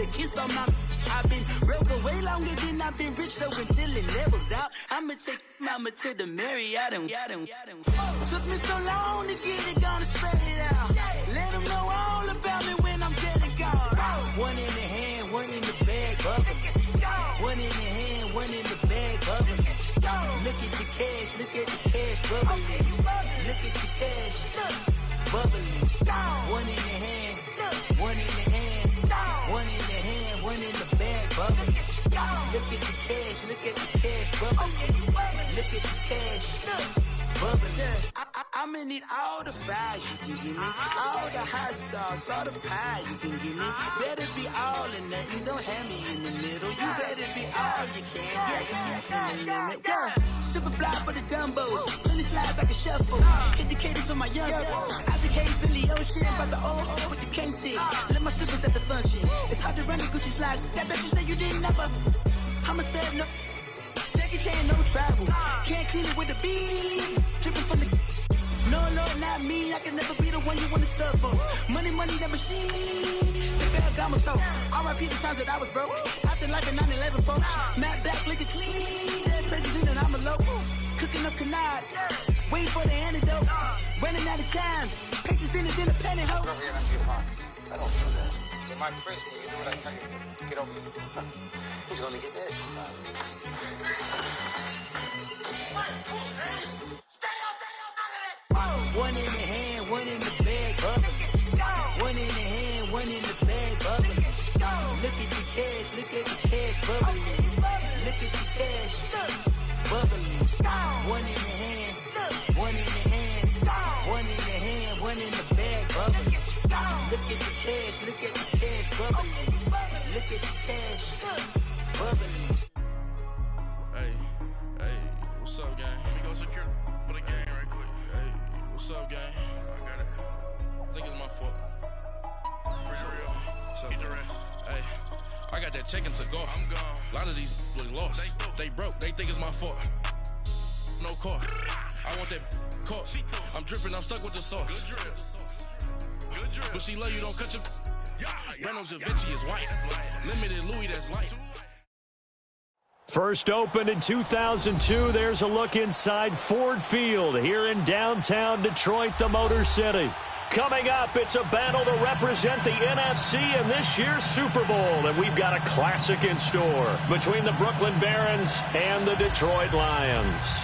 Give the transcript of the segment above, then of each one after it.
a kiss on my. I've been broke for way longer than I've been rich, so until it levels out, I'ma take mama to the Marriott and took me so long to get it, gonna spread it out. Let them know all about me when I'm dead and gone. One in the hand, one in the bag, bubbling. One in the hand, one in the bag, bubbling. Look at the cash, look at the cash, bubbling. Look at the cash, bubbling. One in the hand, one in the hand, one in the hand, one in the bag, bubbling. Look at the cash, look at the cash, bubbling. Look at the cash, bubbling. I'ma need all the fries you can give me, all the hot sauce, all the pie you can give me. Better be all or nothing, don't have me in the middle. You better be all you can, yeah. Super fly for the Dumbos, plenty slides like a shuffle. Indicators on my young Isaac Hayes, Billy Ocean, about the old with the cane stick. Let my slippers at the function. It's hard to run the Gucci slides. That bet you say you didn't never. I'ma step no. Jackie Chan, no travel. Can't clean it with the beat. Dripping from the. No, not me. I can never be the one you wanna stuff for. Money, that machine. The Ferragamo stove. R.I.P. the times that I was broke. Acting like a 9/11 folks. Matte back, looking clean. Dead presents in and I'm a local. Cooking up canard. Waiting for the antidote. Running out of time. Patience thinner than a penny hoe. I don't do that. You're my prisoner. You do what I tell you. Get over it. He's gonna get this. One in the hand, one in the bag, bubbling. One in the hand, one in the bag, bubbling. Look at the cash, bubbling. Look at the cash, bubbling. One in the hand, one in the hand, one in the hand, one in the bag, bubbling. Look at the cash, bubbling. Look at the cash, bubbling. Hey, what's up, gang? Let me go secure for the gang right quick. Hey, what's up, gang? I got it. I think it's my fault. For real. Get the rest. Hey, I got that check-in to go. I'm gone. A lot of these look lost. They broke. They think it's my fault. No car. I want that car. I'm dripping. I'm stuck with the sauce. Good drip. But she love you. Don't cut your. Reynolds Da Vinci is white. Limited Louis, that's light. First opened in 2002, there's a look inside Ford Field here in downtown Detroit, the Motor City. Coming up, it's a battle to represent the NFC in this year's Super Bowl, and we've got a classic in store between the Brooklyn Barons and the Detroit Lions.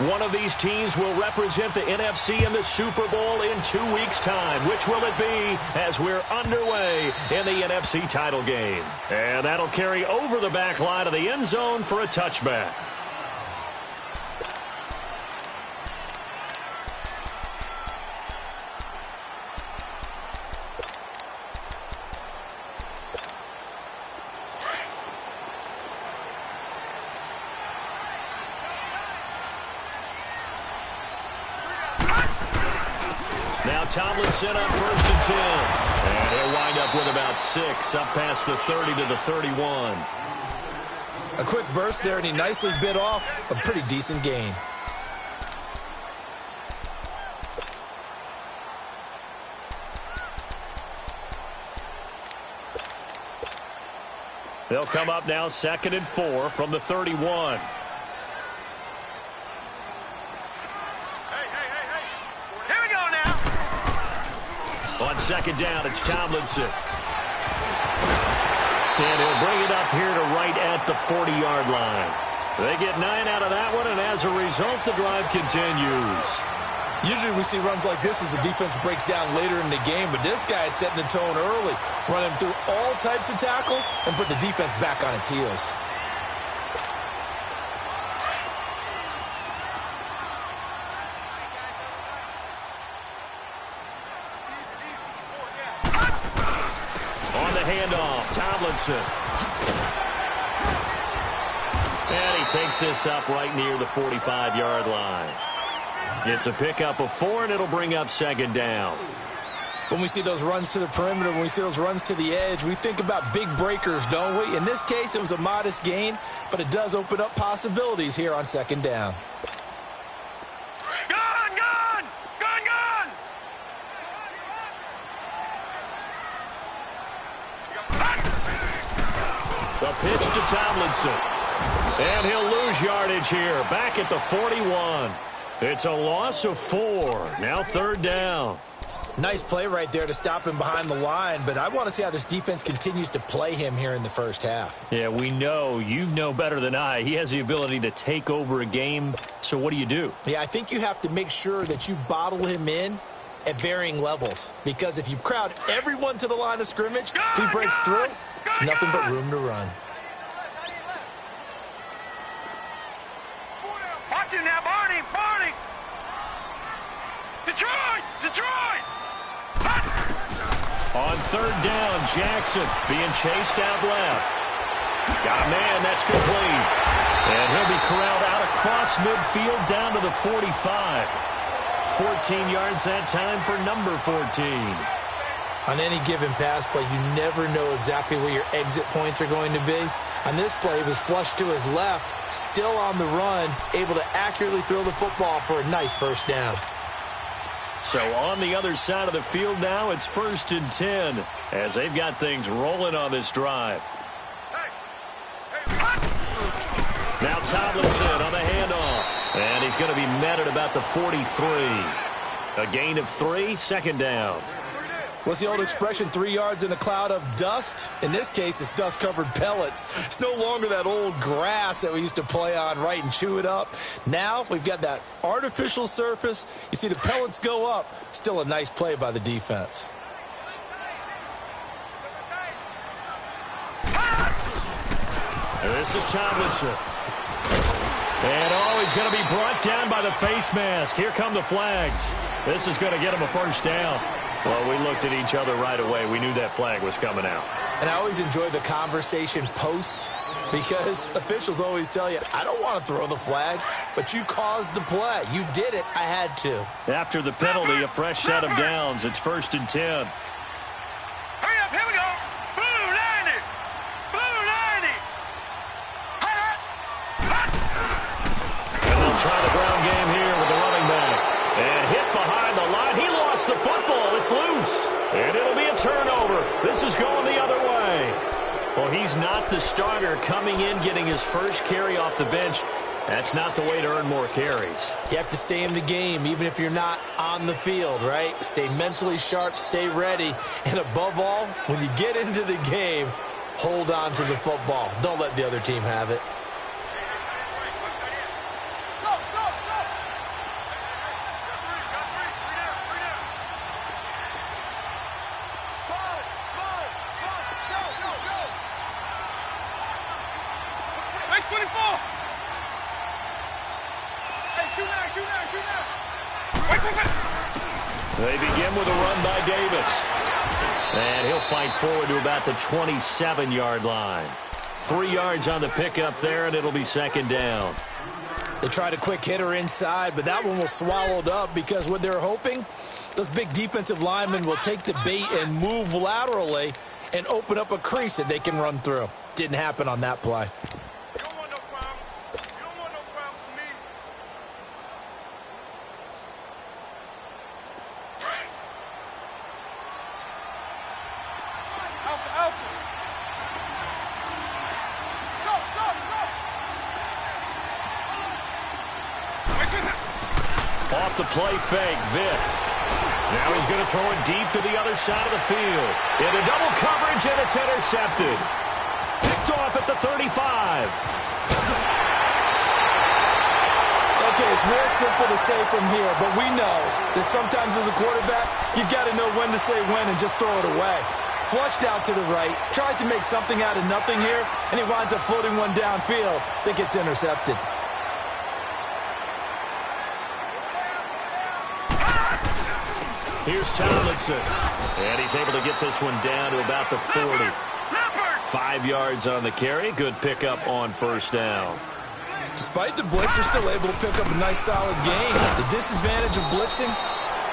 One of these teams will represent the NFC in the Super Bowl in 2 weeks' time. Which will it be as we're underway in the NFC title game? And that'll carry over the back line of the end zone for a touchback. Now Tomlinson on 1st and 10. And he'll wind up with about 6 up past the 30 to the 31. A quick burst there, and he nicely bit off a pretty decent gain. They'll come up now 2nd and 4 from the 31. On 2nd down, it's Tomlinson. And he'll bring it up here to right at the 40-yard line. They get 9 out of that one, and as a result, the drive continues. Usually we see runs like this as the defense breaks down later in the game, but this guy is setting the tone early, running through all types of tackles and put the defense back on its heels. Handoff, Tomlinson. And he takes this up right near the 45-yard line. It's a pickup of 4, and it'll bring up 2nd down. When we see those runs to the perimeter, when we see those runs to the edge, we think about big breakers, don't we? In this case, it was a modest gain, but it does open up possibilities here on second down. Gun, gun! Gun, gun! The pitch to Tomlinson. And he'll lose yardage here. Back at the 41. It's a loss of 4. Now third down. Nice play right there to stop him behind the line, but I want to see how this defense continues to play him here in the first half. Yeah, we know. You know better than I. He has the ability to take over a game, so what do? Yeah, I think you have to make sure that you bottle him in at varying levels, because if you crowd everyone to the line of scrimmage, if he breaks through, it's nothing but room to run. Watch it now, Barney! Barney! Detroit! Detroit! On third down, Jackson being chased out left. Got a man, that's complete. And he'll be corralled out across midfield down to the 45. 14 yards that time for number 14. On any given pass play, you never know exactly where your exit points are going to be. On this play, he was flushed to his left, still on the run, able to accurately throw the football for a nice first down. So on the other side of the field now, it's 1st and 10 as they've got things rolling on this drive. Now Tomlinson on the handoff, and he's going to be met at about the 43. A gain of 3, second down. What's the old expression, 3 yards in a cloud of dust? In this case, it's dust-covered pellets. It's no longer that old grass that we used to play on, right, and chew it up. Now we've got that artificial surface. You see the pellets go up. Still a nice play by the defense. And this is Tomlinson. And, he's going to be brought down by the face mask. Here come the flags. This is going to get him a first down. Well, we looked at each other right away. We knew that flag was coming out. And I always enjoy the conversation post, because officials always tell you, I don't want to throw the flag, but you caused the play. You did it. I had to. After the penalty, a fresh set of downs. It's 1st and 10. Hurry up, here we go. Blue 90. Blue 90. And they'll try the ground game here with the running back. And hit behind the line. He lost the football. It's loose. And it'll be a turnover. This is going the other way. Well, he's not the starter coming in, getting his first carry off the bench. That's not the way to earn more carries. You have to stay in the game, even if you're not on the field, right? Stay mentally sharp, stay ready. And above all, when you get into the game, hold on to the football. Don't let the other team have it. They begin with a run by Davis. And he'll fight forward to about the 27-yard line. 3 yards on the pickup there, and it'll be second down. They tried a quick hitter inside, but that one was swallowed up because what they're hoping, those big defensive linemen will take the bait and move laterally and open up a crease that they can run through. Didn't happen on that play. Off the play fake, Vitt. Now he's going to throw it deep to the other side of the field. Into double coverage, and it's intercepted. Picked off at the 35. Okay, it's real simple to say from here, but we know that sometimes as a quarterback, you've got to know when to say when and just throw it away. Flushed out to the right, tries to make something out of nothing here, and he winds up floating one downfield that gets intercepted. Here's Tomlinson. And he's able to get this one down to about the 40. 5 yards on the carry. Good pickup on first down. Despite the blitz, they're still able to pick up a nice solid gain. The disadvantage of blitzing,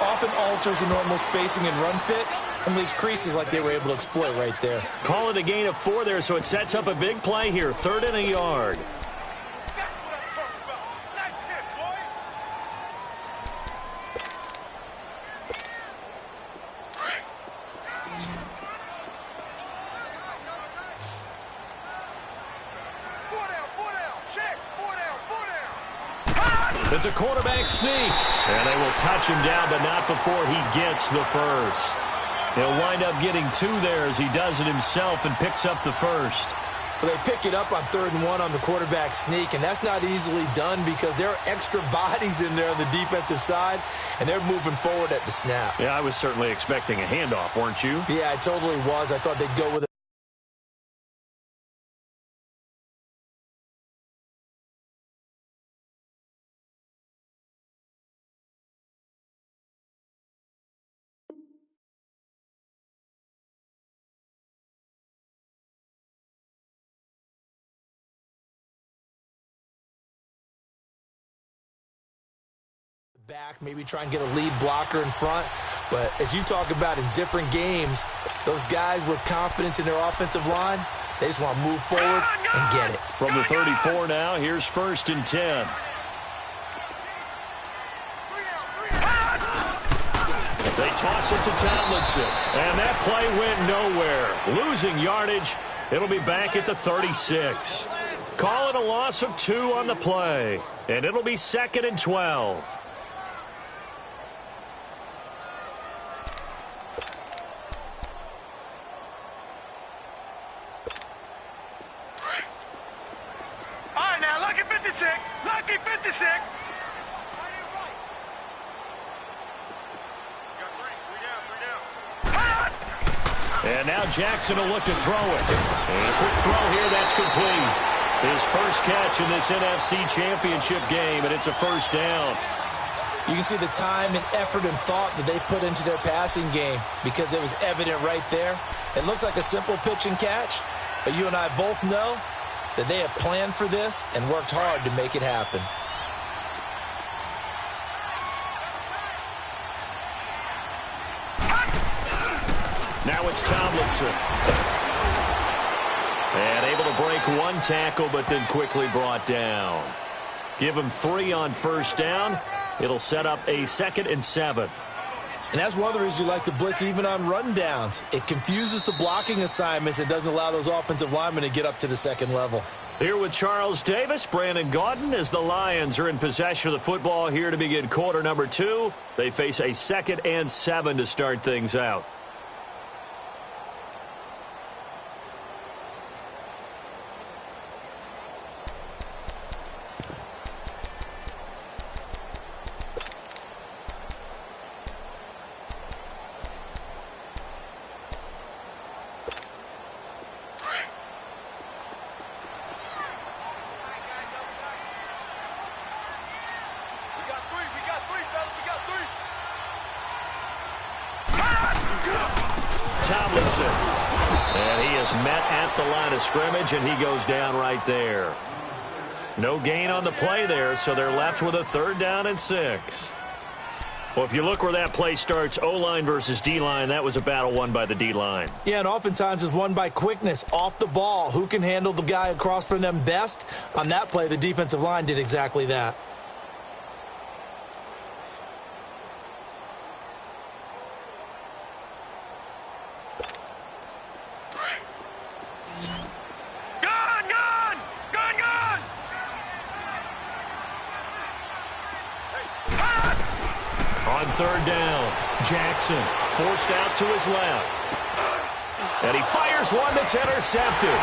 often alters the normal spacing and run fits and leaves creases like they were able to exploit right there. Call it a gain of 4 there, so it sets up a big play here. 3rd and a yard. It's a quarterback sneak, and they will touch him down, but not before he gets the first. He'll wind up getting 2 there as he does it himself and picks up the first. Well, they pick it up on 3rd and 1 on the quarterback sneak, and that's not easily done because there are extra bodies in there on the defensive side, and they're moving forward at the snap. Yeah, I was certainly expecting a handoff, weren't you? Yeah, I totally was. I thought they'd go with it. Back, maybe try and get a lead blocker in front. But as you talk about in different games, those guys with confidence in their offensive line, they just want to move forward and get it. From the 34 now, here's 1st and 10. They toss it to Tomlinson, and that play went nowhere. Losing yardage, it'll be back at the 36. Call it a loss of 2 on the play, and it'll be 2nd and 12. Lucky 56. And now Jackson will look to throw it. And a quick throw here, that's complete. His first catch in this NFC Championship game, and it's a 1st down. You can see the time and effort and thought that they put into their passing game because it was evident right there. It looks like a simple pitch and catch, but you and I both know that they have planned for this and worked hard to make it happen. Now it's Tomlinson. And able to break 1 tackle, but then quickly brought down. Give him 3 on 1st down. It'll set up a 2nd and 7. And that's one of the reasons you like to blitz even on rundowns. It confuses the blocking assignments. It doesn't allow those offensive linemen to get up to the 2nd level. Here with Charles Davis, Brandon Gaudin, as the Lions are in possession of the football here to begin quarter number 2. They face a 2nd and 7 to start things out. Tomlinson. And he is met at the line of scrimmage, and he goes down right there. No gain on the play there, so they're left with a 3rd down and 6. Well, if you look where that play starts, O-line versus D-line, that was a battle won by the D-line. Yeah, and oftentimes it's won by quickness, off the ball. Who can handle the guy across from them best? On that play, the defensive line did exactly that. On 3rd down, Jackson forced out to his left. And he fires one that's intercepted.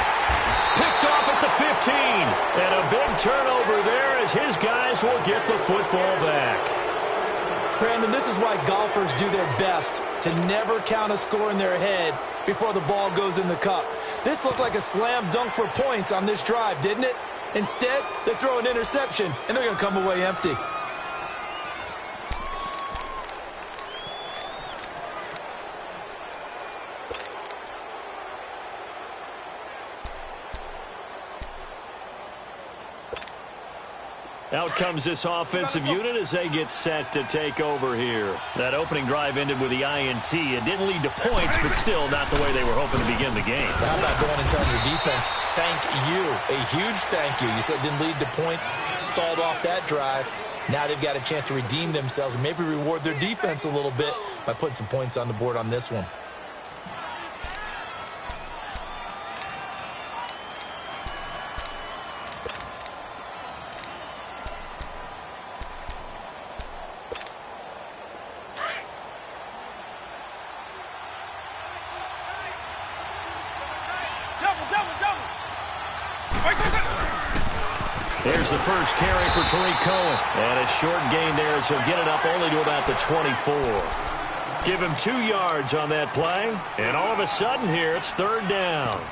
Picked off at the 15. And a big turnover there as his guys will get the football back. Brandon, this is why golfers do their best to never count a score in their head before the ball goes in the cup. This looked like a slam dunk for points on this drive, didn't it? Instead, they throw an interception, and they're going to come away empty. Out comes this offensive unit as they get set to take over here. That opening drive ended with the INT. It didn't lead to points, but still not the way they were hoping to begin the game. How about going and telling your defense, thank you, a huge thank you. You said it didn't lead to points, stalled off that drive. Now they've got a chance to redeem themselves and maybe reward their defense a little bit by putting some points on the board on this one. Here's the first carry for Tariq Cohen. And a short gain there as he'll get it up only to about the 24. Give him 2 yards on that play. And all of a sudden here, it's third down.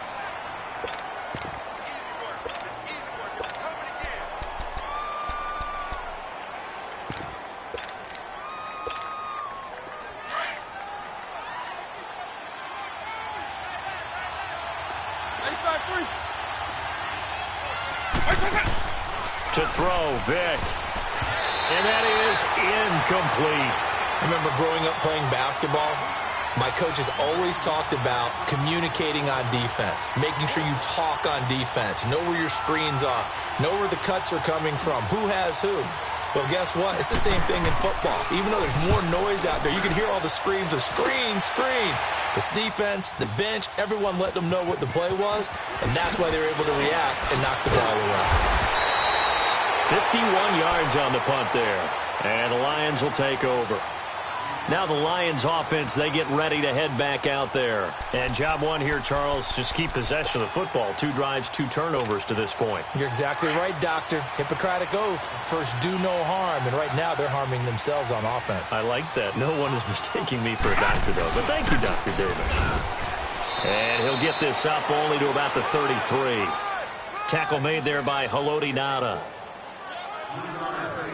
To throw, Vic. And that is incomplete. I remember growing up playing basketball. My coaches always talked about communicating on defense, making sure you talk on defense, know where your screens are, know where the cuts are coming from, who has who. Well, guess what? It's the same thing in football. Even though there's more noise out there, you can hear all the screams of screen, screen. This defense, the bench, everyone let them know what the play was, and that's why they were able to react and knock the ball away. 51 yards on the punt there. And the Lions will take over. Now the Lions offense, they get ready to head back out there. And job one here, Charles, just keep possession of the football. 2 drives, 2 turnovers to this point. You're exactly right, Doctor. Hippocratic oath. First, do no harm. And right now, they're harming themselves on offense. I like that. No one is mistaking me for a doctor, though. But thank you, Dr. Davis. And he'll get this up only to about the 33. Tackle made there by Haloti Ngata.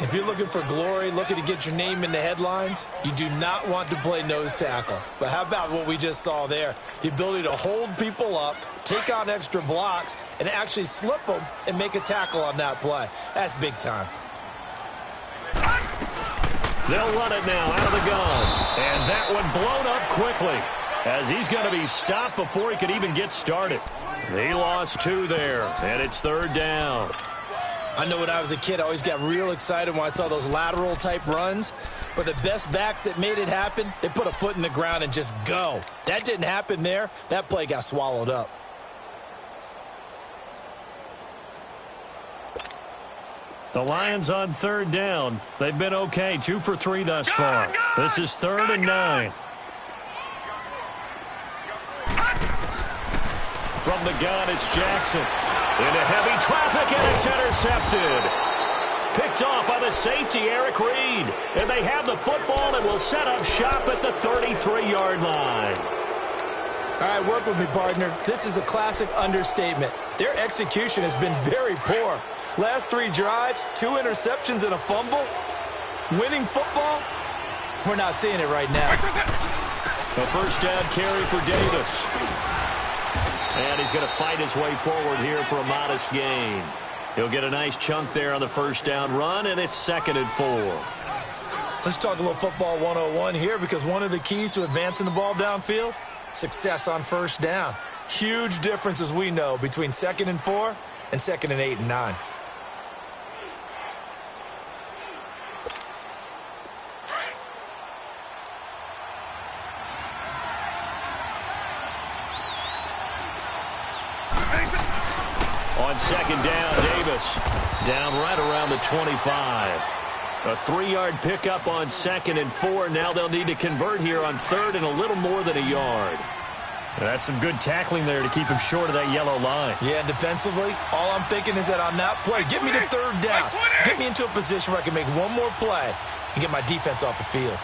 If you're looking for glory, looking to get your name in the headlines, you do not want to play nose tackle. But how about what we just saw there? The ability to hold people up, take on extra blocks, and actually slip them and make a tackle on that play. That's big time. They'll run it now out of the gun. And that one blown up quickly as he's going to be stopped before he could even get started. He lost 2 there, and it's third down. I know when I was a kid, I always got real excited when I saw those lateral-type runs. But the best backs that made it happen, they put a foot in the ground and just go. That didn't happen there. That play got swallowed up. The Lions on third down. They've been okay, 2 for 3 thus far. This is 3rd and 9. From the gun, it's Jackson. Into heavy traffic, and it's intercepted. Picked off by the safety, Eric Reed. And they have the football and will set up shop at the 33-yard line. All right, work with me, partner. This is a classic understatement. Their execution has been very poor. Last 3 drives, 2 interceptions and a fumble. Winning football? We're not seeing it right now. A first down carry for Davis. And he's going to fight his way forward here for a modest gain. He'll get a nice chunk there on the first down run, and it's 2nd and 4. Let's talk a little football 101 here, because one of the keys to advancing the ball downfield, success on first down. Huge difference, as we know, between 2nd and 4 and 2nd and 8 and 9. On 2nd down, Davis down right around the 25. A 3-yard pickup on 2nd and 4. Now they'll need to convert here on 3rd and a little more than a yard. That's some good tackling there to keep him short of that yellow line. Yeah, and defensively, all I'm thinking is that on that play, get me to 3rd down. Get me into a position where I can make one more play and get my defense off the field.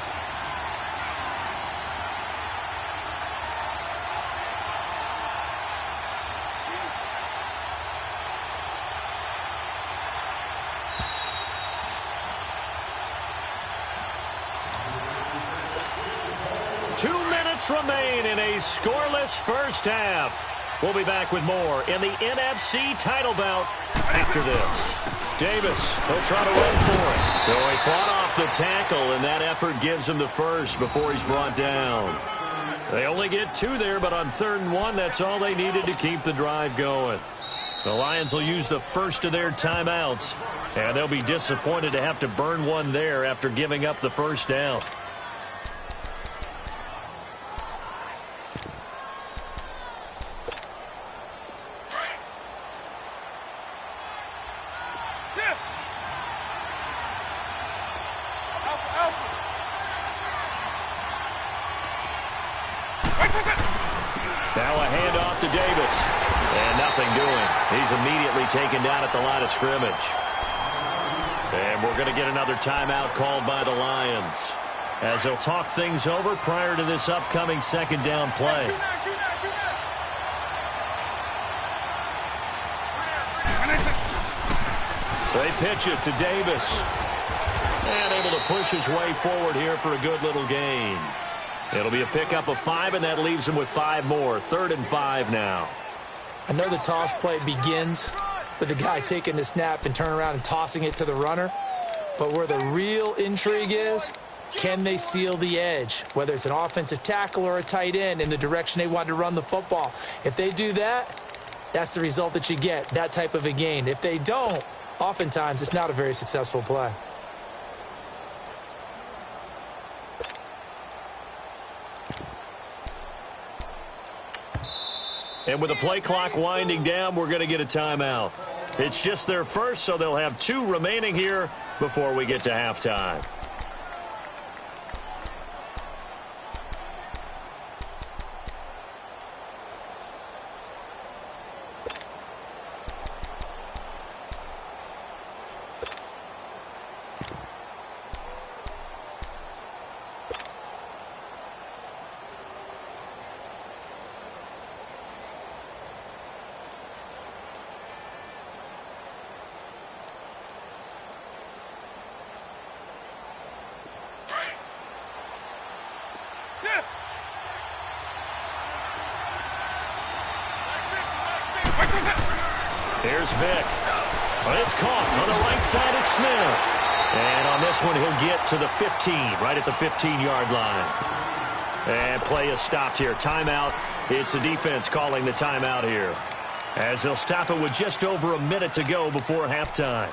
Remain in a scoreless first half. We'll be back with more in the NFC title bout after this. Davis, he'll try to run for it. So he fought off the tackle, and that effort gives him the first before he's brought down. They only get 2 there, but on 3rd and 1, that's all they needed to keep the drive going. The Lions will use the first of their timeouts, and they'll be disappointed to have to burn one there after giving up the first down. Now a handoff to Davis. And nothing doing. He's immediately taken down at the line of scrimmage. And we're going to get another timeout called by the Lions, as they'll talk things over prior to this upcoming 2nd down play. They pitch it to Davis. And able to push his way forward here for a good little gain. It'll be a pickup of 5, and that leaves him with 5 more. 3rd and 5 now. I know the toss play begins with the guy taking the snap and turning around and tossing it to the runner. But where the real intrigue is, can they seal the edge, whether it's an offensive tackle or a tight end, in the direction they want to run the football? If they do that, that's the result that you get, that type of a gain. If they don't, oftentimes it's not a very successful play. And with the play clock winding down, we're going to get a timeout. It's just their first, so they'll have 2 remaining here before we get to halftime. Here's Vick. But it's caught on the right side at Smith. And on this one, he'll get to the 15, right at the 15-yard line. And play is stopped here. Timeout. It's the defense calling the timeout here, as they'll stop it with just over a minute to go before halftime.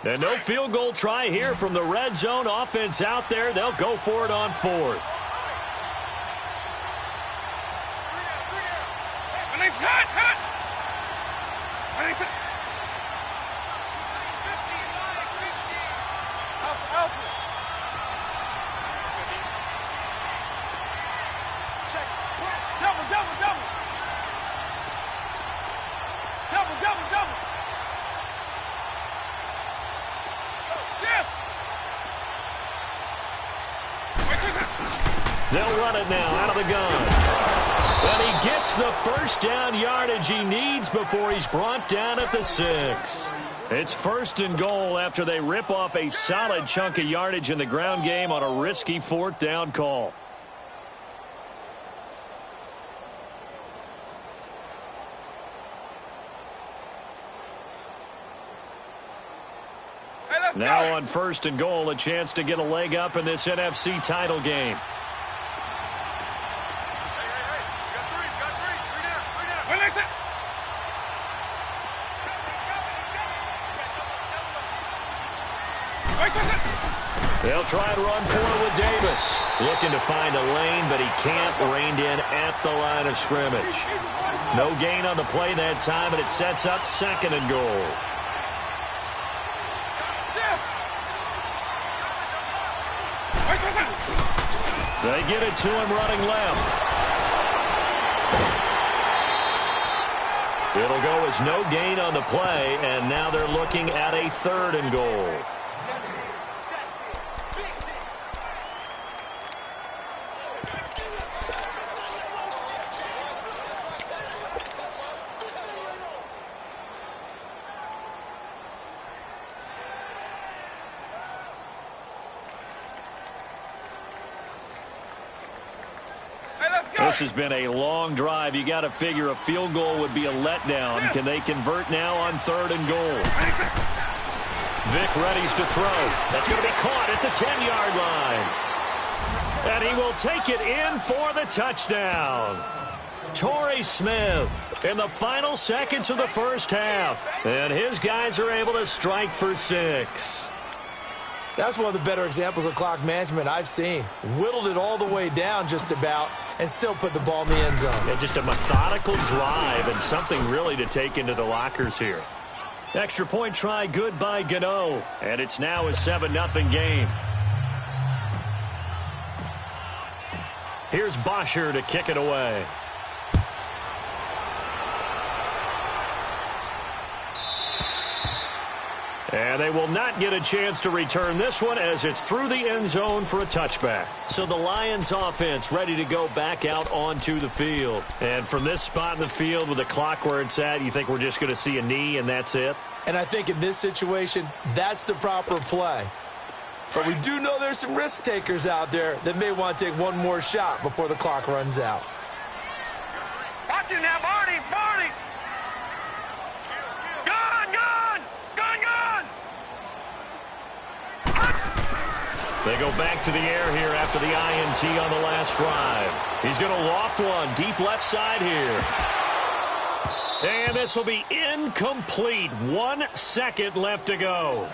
And no field goal try here from the red zone offense out there. They'll go for it on 4th. They'll run it now out of the gun. And he gets the first down yardage he needs before he's brought down at the 6. It's 1st and goal after they rip off a solid chunk of yardage in the ground game on a risky 4th down call. Now on 1st and goal, a chance to get a leg up in this NFC title game. They'll try and run for it with Davis. Looking to find a lane, but he can't. Reined in at the line of scrimmage. No gain on the play that time, and it sets up 2nd and goal. They get it to him running left. It'll go as no gain on the play, and now they're looking at a 3rd and goal. This has been a long drive. You got to figure a field goal would be a letdown. Can they convert now on 3rd and goal? Vic readies to throw. That's going to be caught at the 10-yard line. And he will take it in for the touchdown. Torrey Smith in the final seconds of the first half. And his guys are able to strike for 6. That's one of the better examples of clock management I've seen. Whittled it all the way down just about and still put the ball in the end zone. Yeah, just a methodical drive and something really to take into the lockers here. Extra point try good by Gano. And it's now a 7-0 game. Here's Bosher to kick it away. And they will not get a chance to return this one as it's through the end zone for a touchback. So the Lions offense ready to go back out onto the field. And from this spot in the field with the clock where it's at, you think we're just going to see a knee and that's it? And I think in this situation, that's the proper play. But we do know there's some risk takers out there that may want to take one more shot before the clock runs out. Watch it now, Barney! Barney! Gone! Gone! Gone! Gone! They go back to the air here after the INT on the last drive. He's going to loft one deep left side here. And this will be incomplete. 1 second left to go.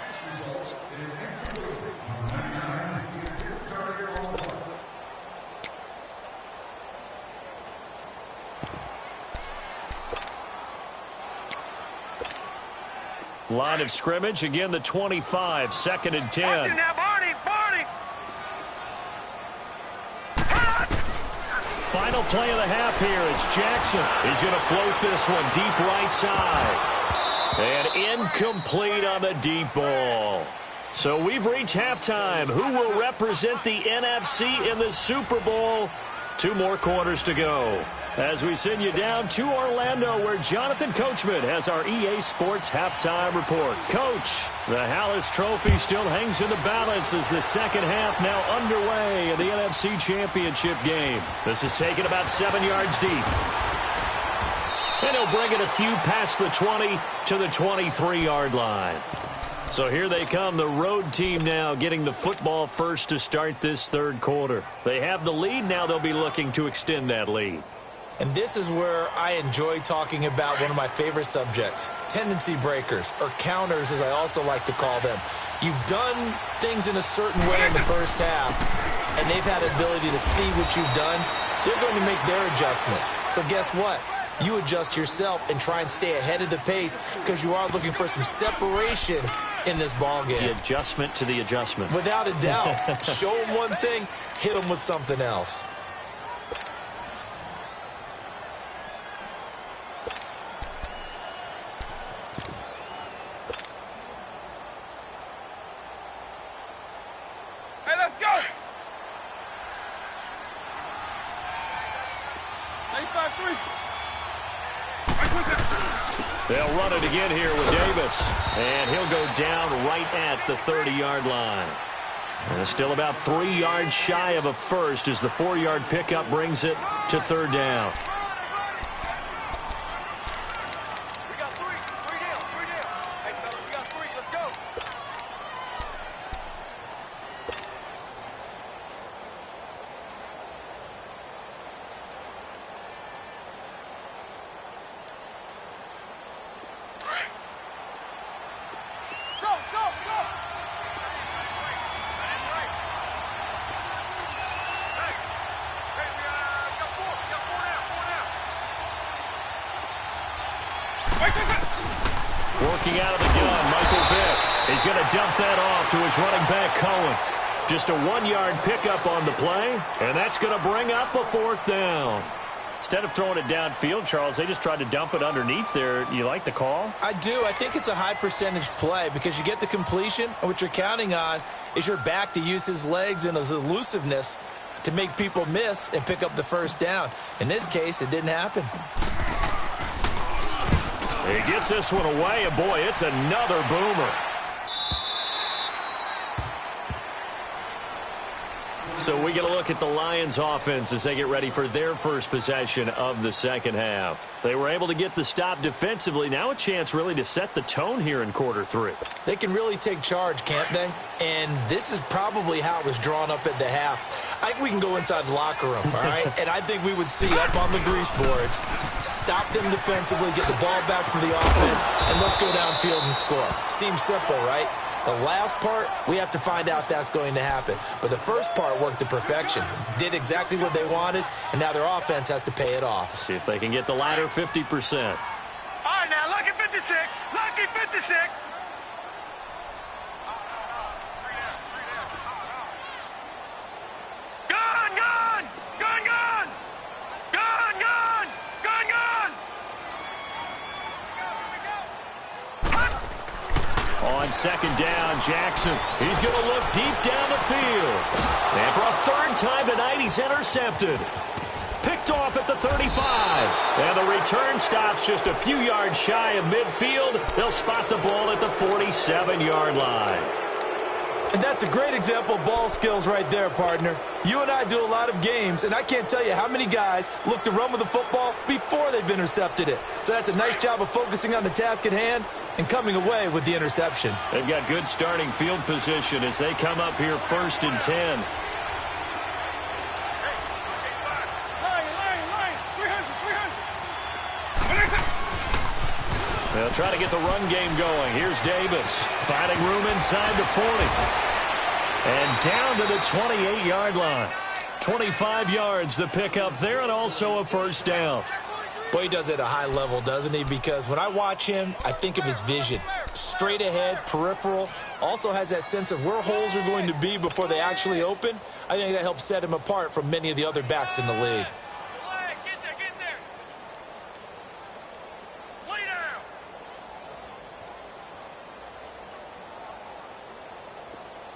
Line of scrimmage, again the 25, 2nd and 10. Watch it now, Barney! Barney! Final play of the half here. It's Jackson. He's going to float this one deep right side. And incomplete on the deep ball. So we've reached halftime. Who will represent the NFC in the Super Bowl? 2 more quarters to go. As we send you down to Orlando, where Jonathan Coachman has our EA Sports halftime report. Coach, the Hallis Trophy still hangs in the balance as the second half now underway in the NFC Championship game. This is taken about 7 yards deep. And he'll bring it a few past the 20 to the 23-yard line. So here they come, the road team now getting the football first to start this third quarter. They have the lead. Now they'll be looking to extend that lead. And this is where I enjoy talking about one of my favorite subjects, tendency breakers, or counters as I also like to call them. You've done things in a certain way in the first half, and they've had the ability to see what you've done. They're going to make their adjustments. So guess what? You adjust yourself and try and stay ahead of the pace because you are looking for some separation in this ball game. The adjustment to the adjustment. Without a doubt. Show them one thing, hit them with something else. Hey, let's go! 8-5-3. They'll run it again here with Davis. And he'll go down right at the 30-yard line. And it's still about 3 yards shy of a first as the 4-yard pickup brings it to 3rd down. We got three down. Hey, fellas, we got 3. Let's go. Working out of the gun, Michael Vick. He's going to dump that off to his running back, Cohen. Just a 1-yard pickup on the play, and that's going to bring up a 4th down. Instead of throwing it downfield, Charles, they just tried to dump it underneath there. You like the call? I do. I think it's a high percentage play because you get the completion, and what you're counting on is your back to use his legs and his elusiveness to make people miss and pick up the 1st down. In this case, it didn't happen. He gets this one away, and boy, it's another boomer. So we get a look at the Lions offense as they get ready for their first possession of the second half. They were able to get the stop defensively. Now a chance really to set the tone here in quarter 3. They can really take charge, can't they? And this is probably how it was drawn up at the half. I think we can go inside the locker room, all right? And I think we would see up on the grease boards, stop them defensively, get the ball back for the offense, and let's go downfield and score. Seems simple, right? The last part, we have to find out if that's going to happen. But the first part worked to perfection. Did exactly what they wanted, and now their offense has to pay it off. See if they can get the latter 50%. All right, now, lucky 56. Lucky 56. Gun, gun! Gun, gun! Gun, gun! Gun, gun! On second down, Jackson. He's going to look deep down the field. And for a third time tonight, he's intercepted. Picked off at the 35. And the return stops just a few yards shy of midfield. They'll spot the ball at the 47-yard line. And that's a great example of ball skills right there, partner. You and I do a lot of games, and I can't tell you how many guys look to run with the football before they've intercepted it. So that's a nice job of focusing on the task at hand and coming away with the interception. They've got good starting field position as they come up here 1st and 10. They'll try to get the run game going. Here's Davis finding room inside the 40. And down to the 28-yard line. 25 yards the pickup there, and also a first down. Boy, he does it at a high level, doesn't he? Because when I watch him, I think of his vision. Straight ahead, peripheral. Also has that sense of where holes are going to be before they actually open. I think that helps set him apart from many of the other backs in the league.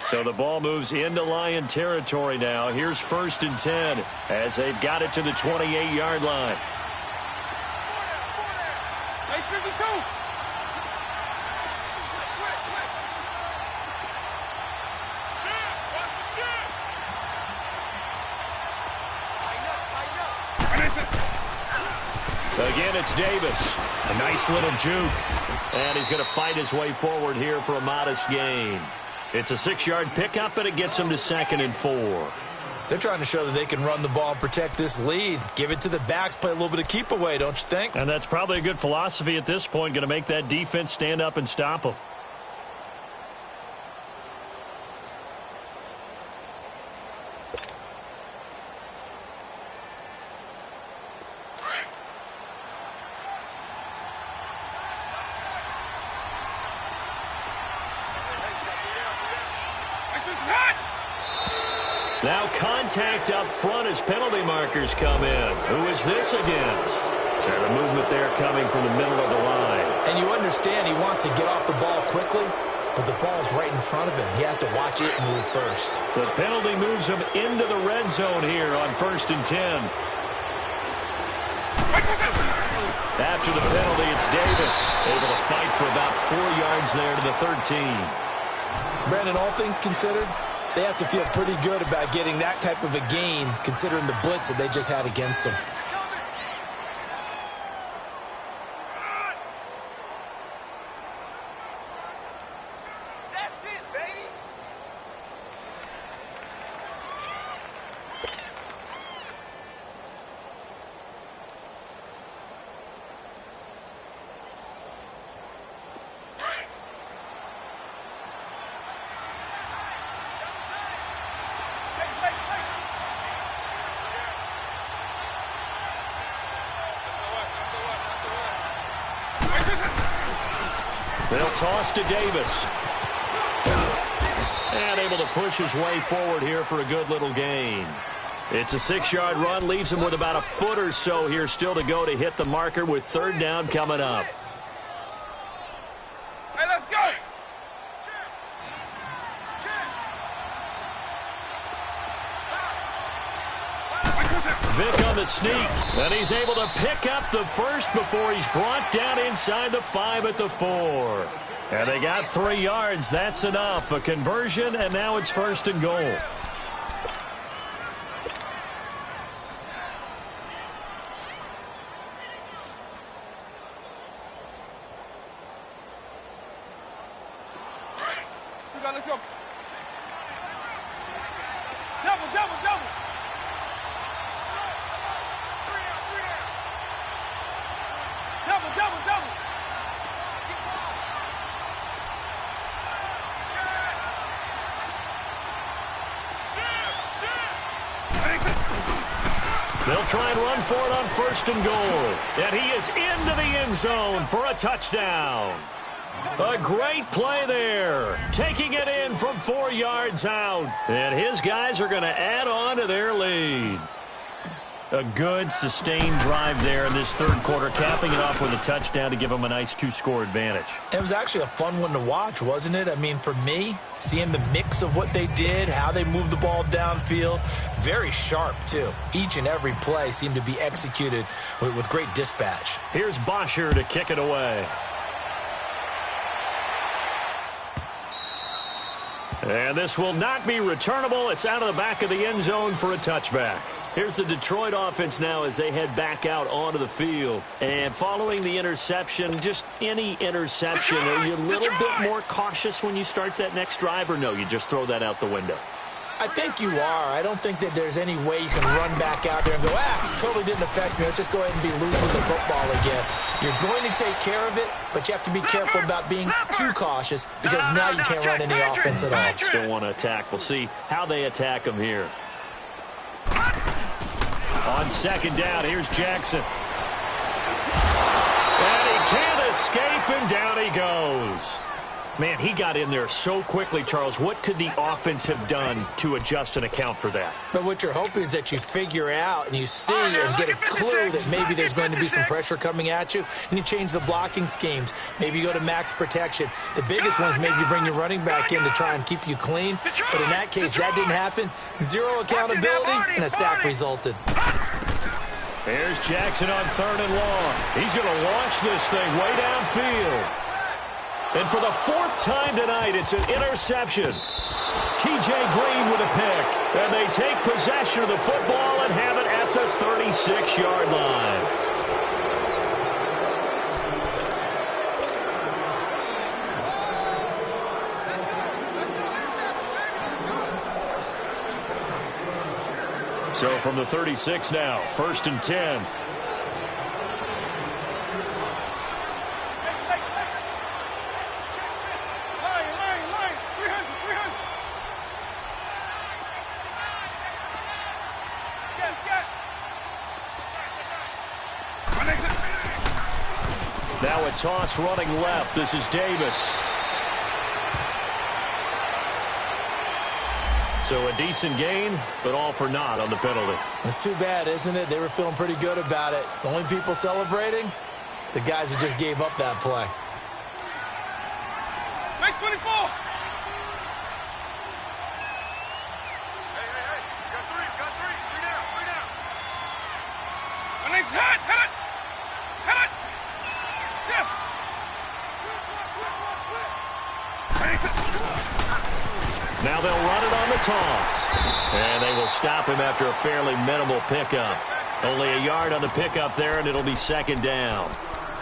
So the ball moves into Lion territory now. Here's 1st and 10 as they've got it to the 28-yard line. Again, it's Davis. A nice little juke. And he's going to fight his way forward here for a modest gain. It's a 6-yard pickup, and it gets him to 2nd and 4. They're trying to show that they can run the ball and protect this lead. Give it to the backs, play a little bit of keep away, don't you think? And that's probably a good philosophy at this point, going to make that defense stand up and stop them. Now contact up front as penalty markers come in. Who is this against? And a movement there coming from the middle of the line. And you understand he wants to get off the ball quickly, but the ball's right in front of him. He has to watch it move first. The penalty moves him into the red zone here on 1st and 10. After the penalty, it's Davis, able to fight for about 4 yards there to the 13. Brandon, all things considered, they have to feel pretty good about getting that type of a gain, considering the blitz that they just had against them. That's it, baby. They'll toss to Davis. And able to push his way forward here for a good little gain. It's a 6-yard run, leaves him with about a foot or so here still to go to hit the marker with 3rd down coming up. Hey, let's go. Vic on the sneak, and he's able to pick up the first before he's brought down inside the 5 at the 4. And they got 3 yards. That's enough. A conversion, and now it's 1st and goal. Double, double, double. Double, double, double. They'll try and run for it on 1st and goal. And he is into the end zone for a touchdown. A great play there. Taking it in from 4 yards out. And his guys are going to add on to their lead. A good, sustained drive there in this third quarter, capping it off with a touchdown to give them a nice 2-score advantage. It was actually a fun one to watch, wasn't it? I mean, for me, seeing the mix of what they did, how they moved the ball downfield, very sharp, too. Each and every play seemed to be executed with great dispatch. Here's Bosher to kick it away. And this will not be returnable. It's out of the back of the end zone for a touchback. Here's the Detroit offense now as they head back out onto the field. And following the interception, just any interception, are you a little bit more cautious when you start that next drive, or no, you just throw that out the window? I think you are. I don't think that there's any way you can run back out there and go, totally didn't affect me. Let's just go ahead and be loose with the football again. You're going to take care of it, but you have to be careful about being too cautious because now you can't run any offense at all. Still want to attack. We'll see how they attack him here. On 2nd down, here's Jackson. And he can't escape, and down he goes. Man, he got in there so quickly, Charles. What could the offense have done to adjust and account for that? But what you're hoping is that you figure out and you see and get a clue that maybe there's going to be some pressure coming at you, and you change the blocking schemes. Maybe you go to max protection. The biggest one is maybe you bring your running back in to try and keep you clean. But in that case, that didn't happen. 0 accountability, and a sack resulted. There's Jackson on 3rd and long. He's going to launch this thing way downfield. And for the 4th time tonight, it's an interception. T.J. Green with a pick. And they take possession of the football and have it at the 36-yard line. So from the 36 now, 1st and 10. Now a toss running left. This is Davis. So a decent gain, but all for naught on the penalty. It's too bad, isn't it? They were feeling pretty good about it. The only people celebrating, the guys who just gave up that play. Next 24. Hey. Got three. Three down. My name's Hit it. Now they'll run it on the toss. And they will stop him after a fairly minimal pickup. Only a yard on the pickup there, and it'll be 2nd down.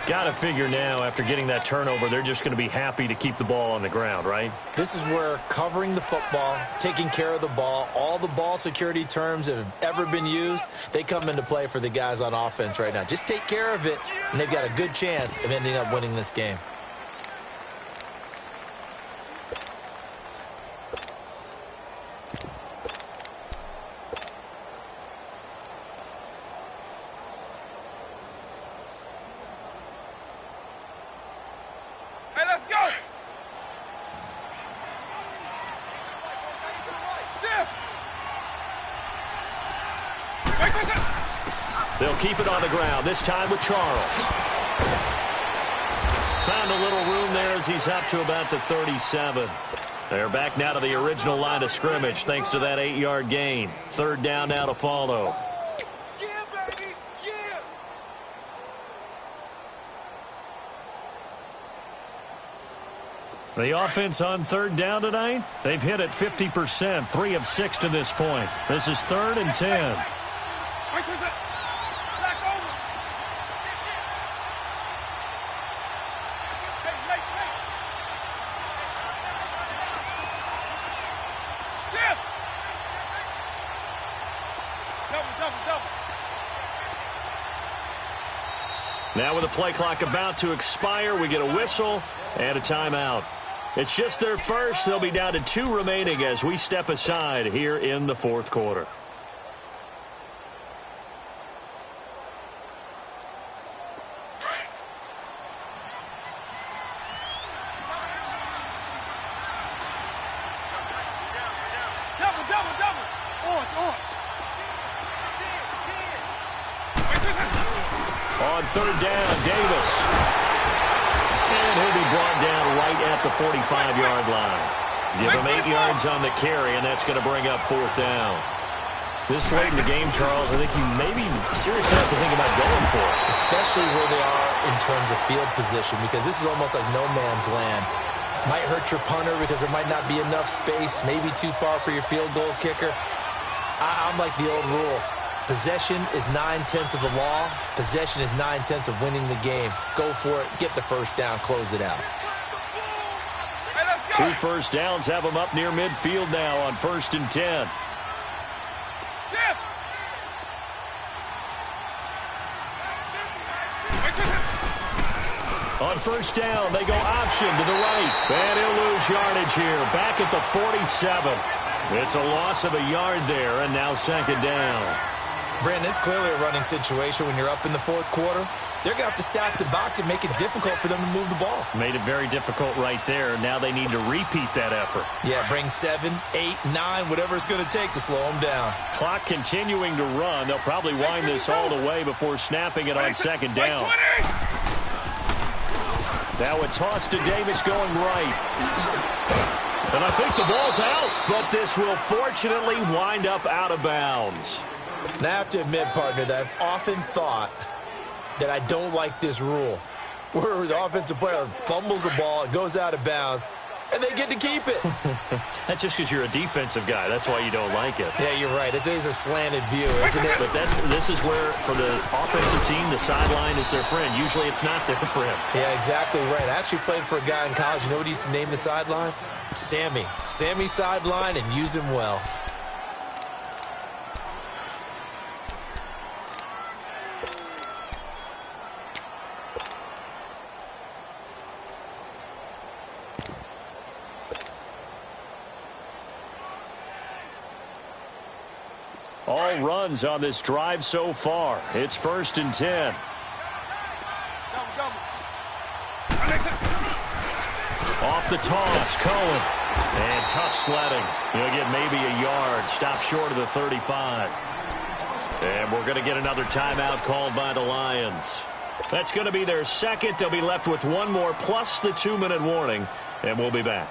Got to figure now, after getting that turnover, they're just going to be happy to keep the ball on the ground, right? This is where covering the football, taking care of the ball, all the ball security terms that have ever been used, they come into play for the guys on offense right now. Just take care of it, and they've got a good chance of ending up winning this game. They'll keep it on the ground, this time with Charles. Found a little room there as he's up to about the 37. They're back now to the original line of scrimmage thanks to that 8-yard gain. 3rd down now to follow. Yeah, baby. Yeah. The offense on 3rd down tonight, they've hit it 50%, 3 of 6 to this point. This is 3rd and 10. Now with the play clock about to expire, we get a whistle and a timeout. It's just their first. They'll be down to 2 remaining as we step aside here in the fourth quarter. On third down, Davis. And he'll be brought down right at the 45-yard line. Give him 8 yards on the carry, and that's going to bring up fourth down. This late in the game, Charles, I think you maybe seriously have to think about going for it. Especially where they are in terms of field position, because this is almost like no man's land. Might hurt your punter because there might not be enough space, maybe too far for your field goal kicker. I'm like the old rule. Possession is 9/10 of the law. Possession is 9/10 of winning the game. Go for it. Get the first down. Close it out. 2 first downs have them up near midfield now on 1st and 10. On first down, they go option to the right. And he'll lose yardage here. Back at the 47. It's a loss of a yard there, and now 2nd down. Brandon, it's clearly a running situation when you're up in the fourth quarter. They're going to have to stack the box and make it difficult for them to move the ball. Made it very difficult right there. Now they need to repeat that effort. Yeah, bring 7, 8, 9, whatever it's going to take to slow them down. Clock continuing to run. They'll probably wind this all the way before snapping it on 2nd down. Now a toss to Davis going right. And I think the ball's out, but this will fortunately wind up out of bounds. Now, I have to admit, partner, that I've often thought that I don't like this rule, where the offensive player fumbles the ball, it goes out of bounds, and they get to keep it. That's just because you're a defensive guy. That's why you don't like it. Yeah, you're right. It's a slanted view, isn't it? But this is where, for the offensive team, the sideline is their friend. Usually it's not their friend. Yeah, exactly right. I actually played for a guy in college. You know what he used to name the sideline? Sammy. Sammy sideline, and use him well. All runs on this drive so far. It's 1st and 10. Off the toss, Cohen. And tough sledding. He'll get maybe a yard. Stop short of the 35. And we're going to get another timeout called by the Lions. That's going to be their second. They'll be left with one more plus the 2-minute warning. And we'll be back.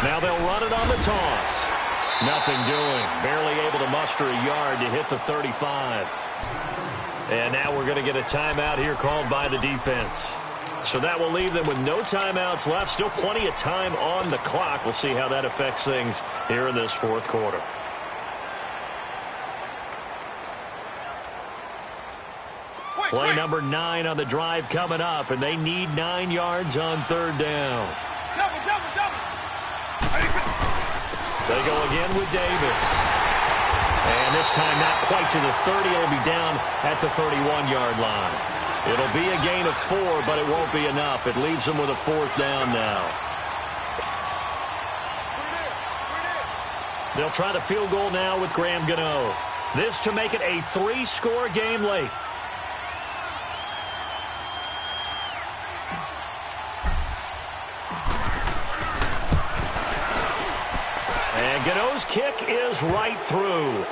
Now they'll run it on the toss. Nothing doing. Barely able to muster a yard to hit the 35. And now we're going to get a timeout here called by the defense. So that will leave them with no timeouts left. Still plenty of time on the clock. We'll see how that affects things here in this fourth quarter. Play number 9 on the drive coming up, and they need 9 yards on 3rd down. They go again with Davis. And this time not quite to the 30. It'll be down at the 31-yard line. It'll be a gain of 4, but it won't be enough. It leaves them with a 4th down now. They'll try the field goal now with Graham Gano. This to make it a 3-score game late. Gano's kick is right through.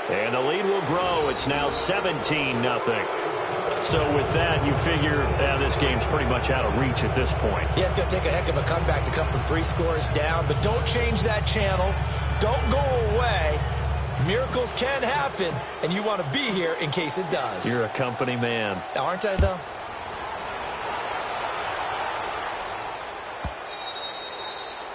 And the lead will grow. It's now 17-0. So with that, you figure this game's pretty much out of reach at this point. Yeah, it's going to take a heck of a comeback to come from 3 scores down. But don't change that channel. Don't go away. Miracles can happen, and you want to be here in case it does. You're a company man. Aren't I, though?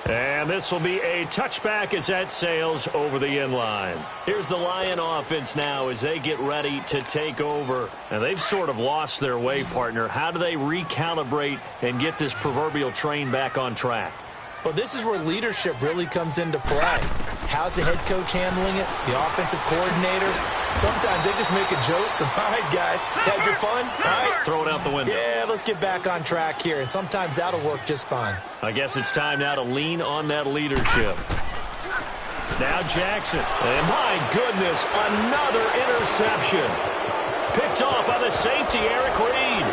And this will be a touchback as that sails over the inline. Here's the Lion offense now as they get ready to take over. And they've sort of lost their way, partner. How do they recalibrate and get this proverbial train back on track? Well, this is where leadership really comes into play. How's the head coach handling it? The offensive coordinator? Sometimes they just make a joke. All right, guys, had your fun? All right. Throw it out the window. Yeah, let's get back on track here. And sometimes that'll work just fine. I guess it's time now to lean on that leadership. Now Jackson. And my goodness, another interception. Picked off by the safety, Eric Reed.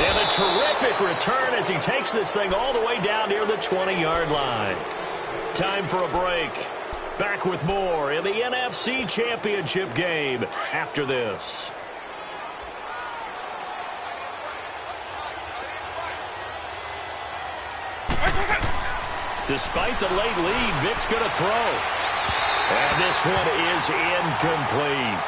And a terrific return as he takes this thing all the way down near the 20-yard line. Time for a break. Back with more in the NFC Championship game after this. Despite the late lead, Vic's going to throw. And this one is incomplete.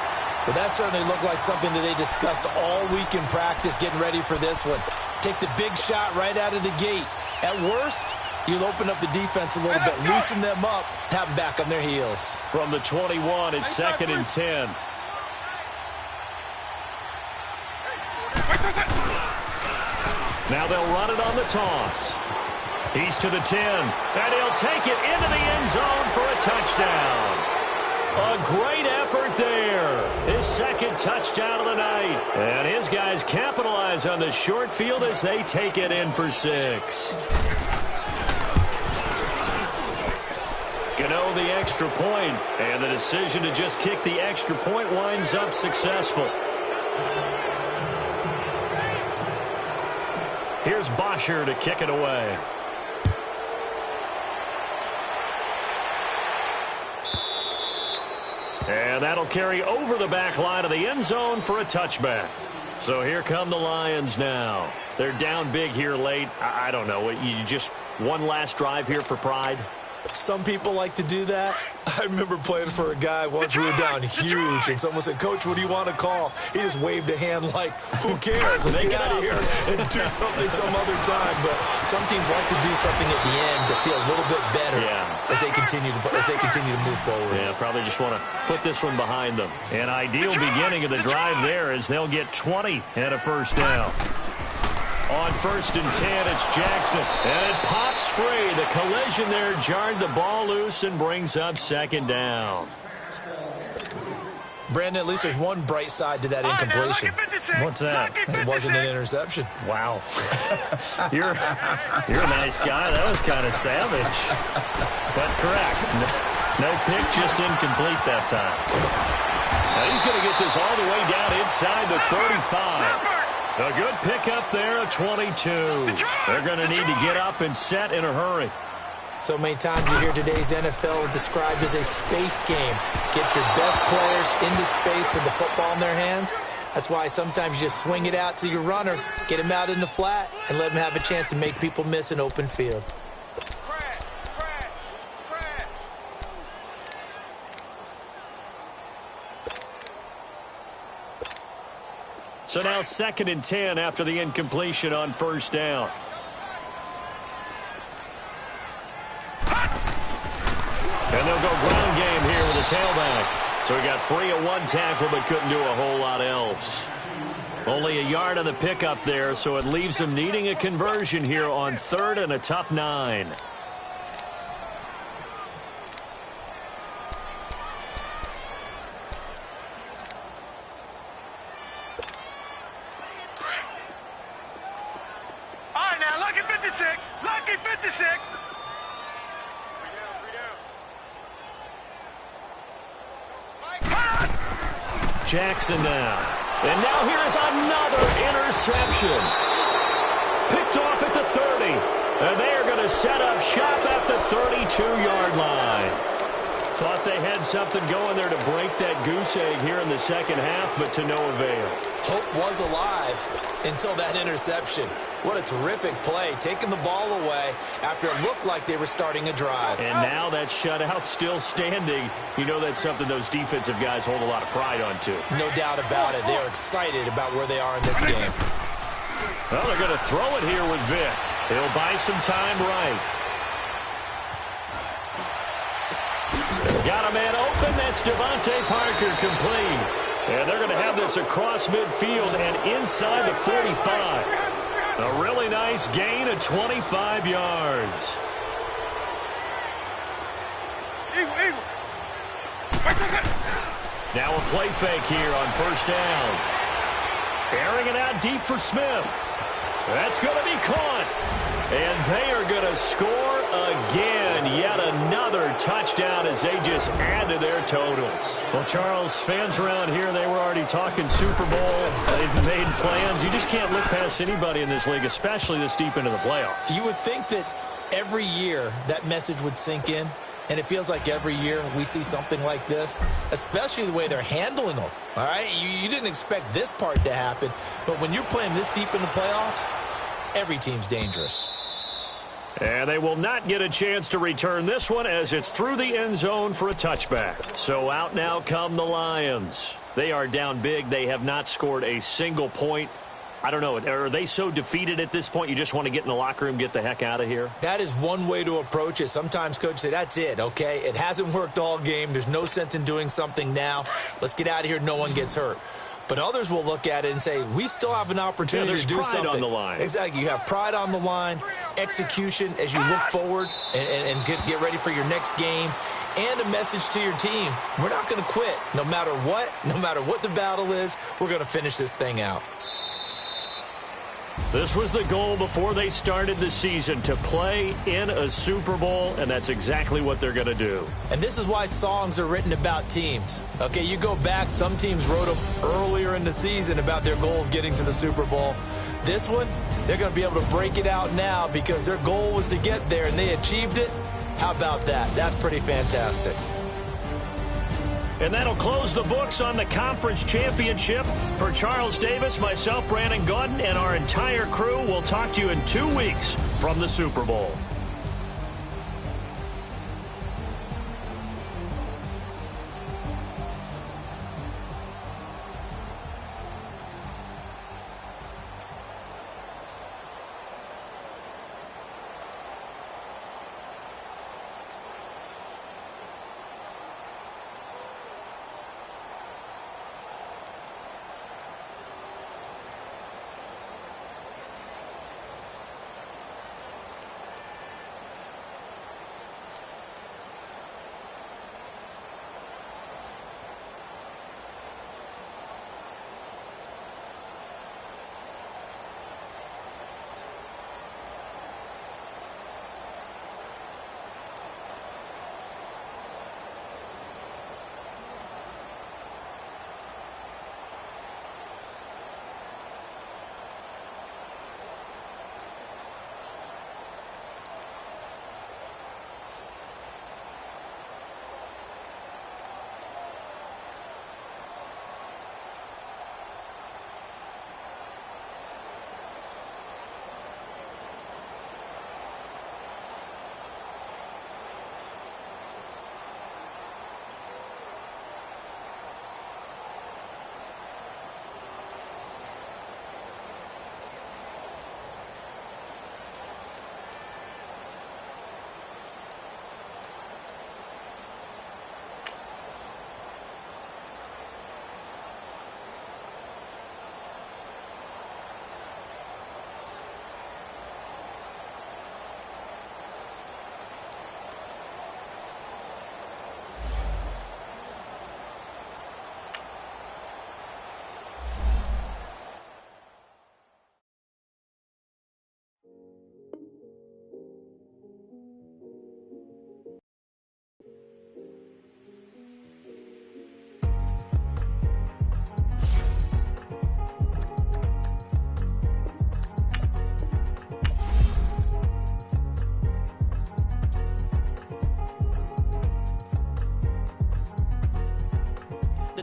Well, that certainly looked like something that they discussed all week in practice getting ready for this one. Take the big shot right out of the gate. At worst, you'll open up the defense a little bit, loosen them up, have them back on their heels. From the 21, it's 2nd and 10. Now they'll run it on the toss. He's to the 10, and he'll take it into the end zone for a touchdown. A great effort there. His second touchdown of the night. And his guys capitalize on the short field as they take it in for 6. Gano the extra point, and the decision to just kick the extra point winds up successful. Here's Bosher to kick it away. And that'll carry over the back line of the end zone for a touchback. So here come the Lions now. They're down big here late. I don't know. You just one last drive here for pride? Some people like to do that. I remember playing for a guy once we were down huge, and someone said, "Coach, what do you want to call?" He just waved a hand like, "Who cares? Let's get out of here and do something some other time." But some teams like to do something at the end to feel a little bit better as they continue to move forward. Yeah, probably just want to put this one behind them. An ideal beginning of the drive there as they'll get 20 and a first down. On 1st and 10, it's Jackson. And it pops free. The collision there jarred the ball loose and brings up 2nd down. Brandon, at least there's one bright side to that incompletion. What's that? It wasn't an interception. Wow. You're a nice guy. That was kind of savage. But correct. No pick, just incomplete that time. Now he's going to get this all the way down inside the 35. A good pickup there, a 22. They're going to need to get up and set in a hurry. So many times you hear today's NFL described as a space game. Get your best players into space with the football in their hands. That's why sometimes you just swing it out to your runner, get him out in the flat, and let him have a chance to make people miss an open field. So now 2nd and 10 after the incompletion on 1st down. And they'll go ground game here with a tailback. So he got free of one tackle but couldn't do a whole lot else. Only a yard on the pickup there, so it leaves him needing a conversion here on 3rd and a tough 9. Lucky 56. Jackson now. And now here's another interception. Picked off at the 30. And they are going to set up shop at the 32-yard line. Thought they had something going there to break that goose egg here in the second half, but to no avail. Hope was alive until that interception. What a terrific play, taking the ball away after it looked like they were starting a drive. And now that shutout still standing. You know that's something those defensive guys hold a lot of pride on, too. No doubt about it. They're excited about where they are in this game. Well, they're going to throw it here with Vic. He'll buy some time right. Got a man open. That's Devontae Parker complete. And they're going to have this across midfield and inside the 45. A really nice gain of 25 yards. Now a play fake here on first down. Airing it out deep for Smith. That's going to be caught. And they are going to score again. Yet another touchdown as they just add to their totals. Well, Charles, fans around here, they were already talking Super Bowl. They've made plans. You just can't look past anybody in this league, especially this deep into the playoffs. You would think that every year that message would sink in. And it feels like every year we see something like this, especially the way they're handling them. All right, you didn't expect this part to happen, but when you're playing this deep in the playoffs, every team's dangerous. And they will not get a chance to return this one as it's through the end zone for a touchback. So out now come the Lions. They are down big. They have not scored a single point. I don't know. Are they so defeated at this point you just want to get in the locker room, get the heck out of here? That is one way to approach it. Sometimes coaches say, that's it, okay? It hasn't worked all game. There's no sense in doing something now. Let's get out of here. No one gets hurt. But others will look at it and say, we still have an opportunity to do something. There's pride on the line. Exactly. You have pride on the line, execution as you look forward and get ready for your next game, and a message to your team. We're not going to quit. No matter what the battle is, we're going to finish this thing out. This was the goal before they started the season, to play in a Super Bowl, and that's exactly what they're going to do. And this is why songs are written about teams. Okay, you go back, some teams wrote them earlier in the season about their goal of getting to the Super Bowl. This one, they're going to be able to break it out now because their goal was to get there, and they achieved it. How about that? That's pretty fantastic. And that'll close the books on the conference championship. For Charles Davis, myself, Brandon Gaudin, and our entire crew, we'll talk to you in 2 weeks from the Super Bowl.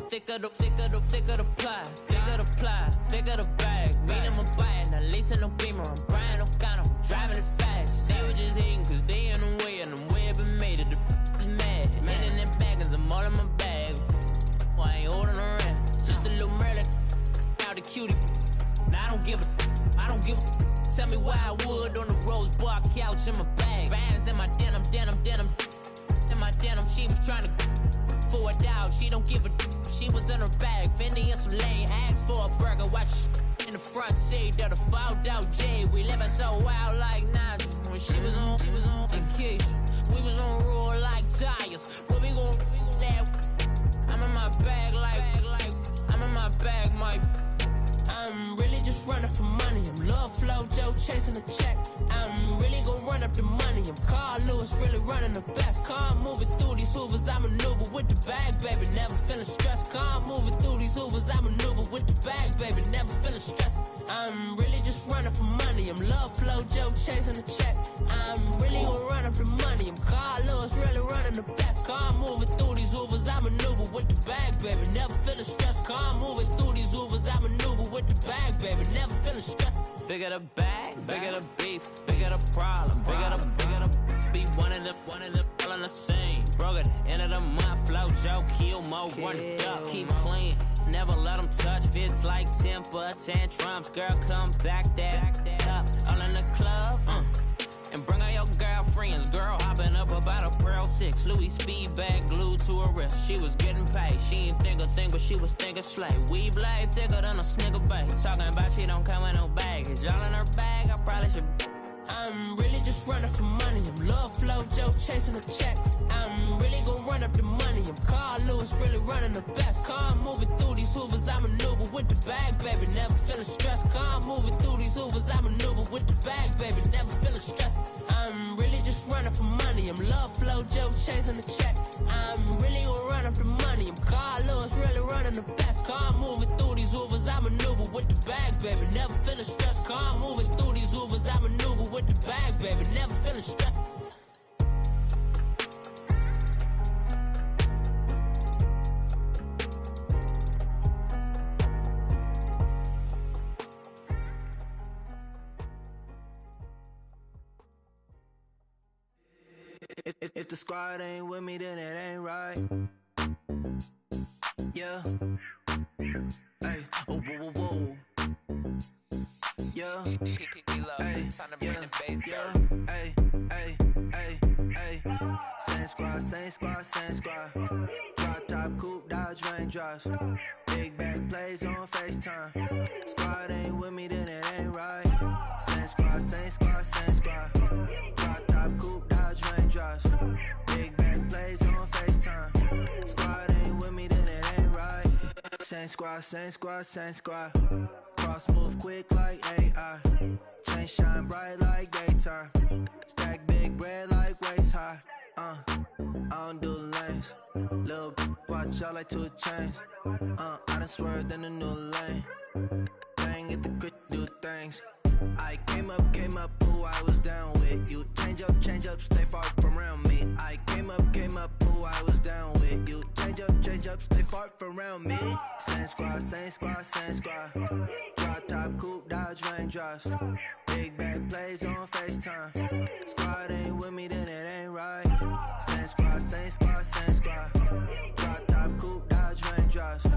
Thicker the pie, thicker the bag. Made them a buy, now lacing no beamer. I'm Brian O'Connor, I'm driving it fast. They were just hating cause they in the way, and the way I've been made it. The is mad, man in them baggins, I'm all in my bag. Well, I ain't holding around, just a little Merlin. Now the cutie, now I don't give a. Tell me why I would on the rose bar couch in my bag. Bands in my denim. in my denim, she was trying to for a dog. She don't give a she was in her bag, Fendi and some lane. Asked for a burger, watch in the front seat of the fouled out J. We living so wild like Nas. When she was on and Keisha, we was on roll like tires. Where we gon' I'm in my bag like I'm in my bag, Mike. I'm really just running for money. I'm love flow, Joe chasing the check. I'm really gon' run up the money. I'm Carl Lewis, really running the best. Car moving through these Hoovers, I maneuver with the bag, baby. Never feeling stressed. Car moving through these Hoovers, I maneuver with the bag, baby. Never feeling stressed. I'm really just running for money. I'm love flow, Joe chasing the check. I'm really gon' run up the money. I'm Carl Lewis, really running the best. Car moving through these Hoovers, I maneuver with the bag, baby. Never feeling stressed. Car moving through these Hoovers, I maneuver with the bag, baby. Never feeling stressed. Bigger the bag, bigger the beef, bigger the problem, bigger the be one of them all in the same. Broke at the end of the month, flow Joe, kill mo, run it up, keep clean. Never let them touch, fits like temper tantrums. Girl, come back that up, all in the club, and bring out your girlfriends. Girl hopping up about a Pearl 6 Louis speed bag glued to her wrist. She was getting paid, she ain't think a thing, but she was thinking slay. We blade thicker than a snicker bag. Talking about she don't come with no baggage. Y'all in her bag, I probably should. I'm really just running for money. I'm love flow, Joe chasing the check. I'm really gon' run up the money. I'm Carl Lewis, really running the best. Car moving through these Hoovers, I maneuver with the bag, baby. Never feeling stressed. Car moving through these Hoovers, I maneuver with the bag, baby. Never feeling stressed. I'm really just running for money. I'm love flow, Joe chasing the check. I'm really gon' run up the money. I'm Carl Lewis, really running the best. Car moving through these Hoovers, I maneuver with the bag, baby. Never feeling stressed. Car moving through these Hoovers, I maneuver with the bag, baby. Never feeling stressed. If the squad ain't with me, then it ain't right. Yeah. Hey, oh, whoa, whoa, whoa. Yeah. Hey, yeah. Hey, hey, hey, hey. Same squad, same squad, same squad. Drop top, coupe, Dodge raindrops. Big bag plays on FaceTime. Squad ain't with me, then it ain't right. Same squad, same squad, same squad. Drop top, coupe, Dodge raindrops. Big bag plays on FaceTime. Squad ain't with me, then it ain't right. Same squad, same squad, same squad. Cross move quick like AI. Chain shine bright like daytime. Stack big bread like waist high. I don't do lanes. Little watch out like 2 chains. I done swerved in a new lane. Bang at the grit, do things. I came up, who I was down with. You change up, stay far from around me. I came up, who I was down with. You change up, stay far from around me. Same squad, same squad, same squad. Drop top, coupe, Dodge raindrops. Big bag plays on FaceTime. Squad ain't with me, then it ain't right. Same squad, same squad, same squad. Drop top, coupe, Dodge raindrops.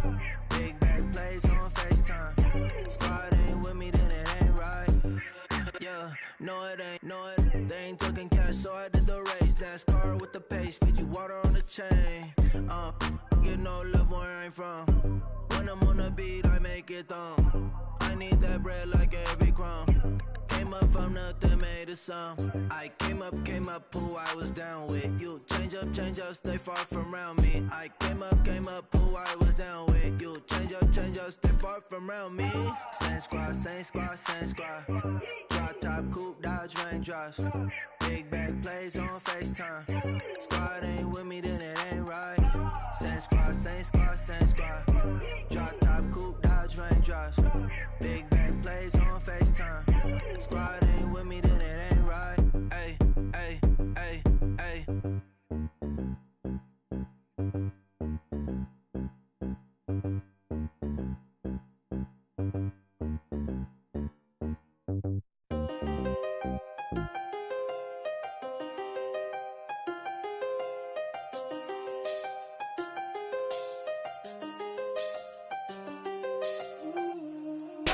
Big bag plays on FaceTime. Squad ain't with me, then it ain't right. Yeah, no it ain't, they ain't talking cash, so I did the race. NASCAR with the pace, feed you water on the chain. Get no love where I'm from. When I'm on the beat, I make it thumb. I need that bread like every crumb. Came up from nothing, made a sum. I came up, who I was down with. You change up, stay far from around me. I came up, who I was down with. You change up, stay far from around me. Same squad, same squad, same squad. Drop top, coupe, Dodge raindrops. Big bag plays on FaceTime. Squad ain't with me, then it ain't right. Same squad, same squad, same squad. Drop top, coupe, Dodge raindrops. Big bag plays on FaceTime. Squad ain't with me, then it ain't right. Ay, ay, ay, ay.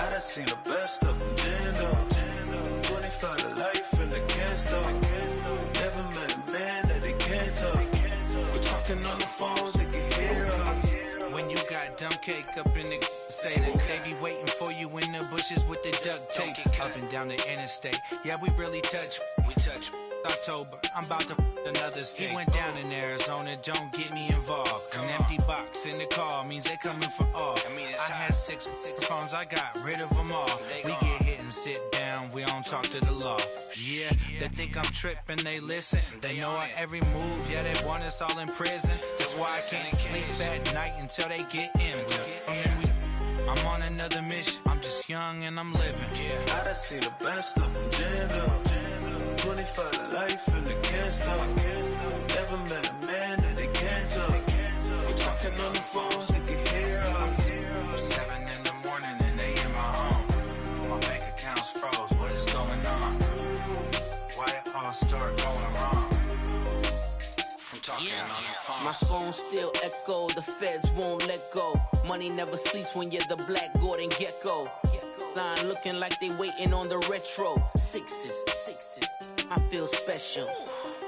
I done seen the best of them, jammed up. 25 to life in the can't stop. Never met a man that they can't talk. talking on the phones, they can hear us. When you got dumb cake up in the say that they be waiting for you in the bushes with the duct tape up and down the interstate. Yeah, we really touch. We touch. October, I'm about to another state. He went down in Arizona, don't get me involved. An empty box in the car means they coming for all. I had six phones, I got rid of them all. We get hit and sit down, we don't talk to the law. Yeah, they think I'm tripping, they listen. They know our every move, yeah, they want us all in prison. That's why I can't sleep at night until they get in. I'm on another mission, I'm just young and I'm living. I done seen the best of them jammed up. 25 to life and they can't stop. Never met a man that they can't talk. We're talking on the phones, they can hear us. 7 in the morning and they in my home. My bank account's froze, what is going on? Why it all start going wrong? From talking on the phone. My phone still echo, the feds won't let go. Money never sleeps when you're the black Gordon Gecko. Line looking like they waiting on the retro. Sixes, I feel special.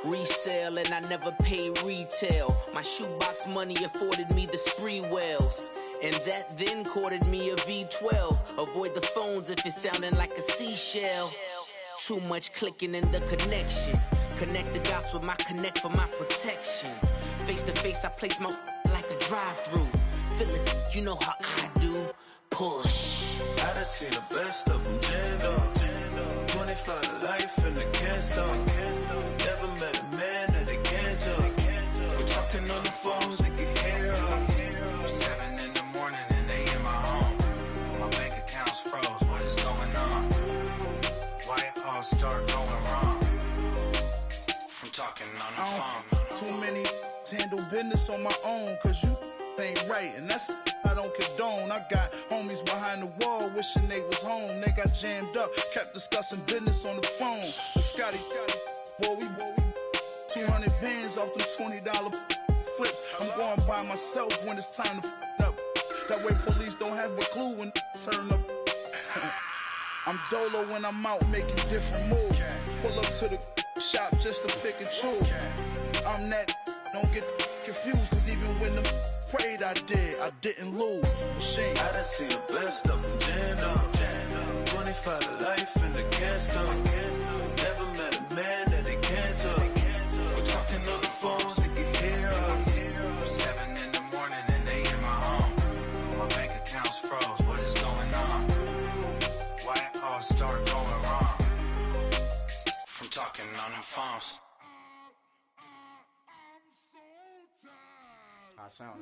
Resale and I never pay retail. My shoebox money afforded me the spree wells. And that then courted me a V12. Avoid the phones if it's sounding like a seashell. Too much clicking in the connection. Connect the dots with my connect for my protection. Face to face, I place my like a drive-through. Feeling, you know how I do. Push. I done seen the best of them jammed up. 25 to life and they can't stop. Never met a man that they can't talk. We're talking on the phones, they can hear us. 7 in the morning and they in my home. My bank account's froze, what is going on? Why it all start going wrong? From talking on the phone. Too many handle business on my own, cause you ain't right, and that's I don't condone. I got homies behind the wall wishing they was home. They got jammed up, kept discussing business on the phone. But Scotty, boy, we 200 bands off them $20 flips. I'm going by myself when it's time to up. That way police don't have a clue when turn up. I'm dolo when I'm out making different moves. Pull up to the shop just to pick and choose. I'm that, don't get confused, cause even when them prayed I didn't lose. Machine. I done seen the best of them jammed up. 25 to life and they can't stop. Never met a man that they can't talk. We're talking on the phones, they can hear us. 7 in the morning and they in my home. My bank account's froze, what is going on? Why it all start going wrong? From talking on the phones. I sound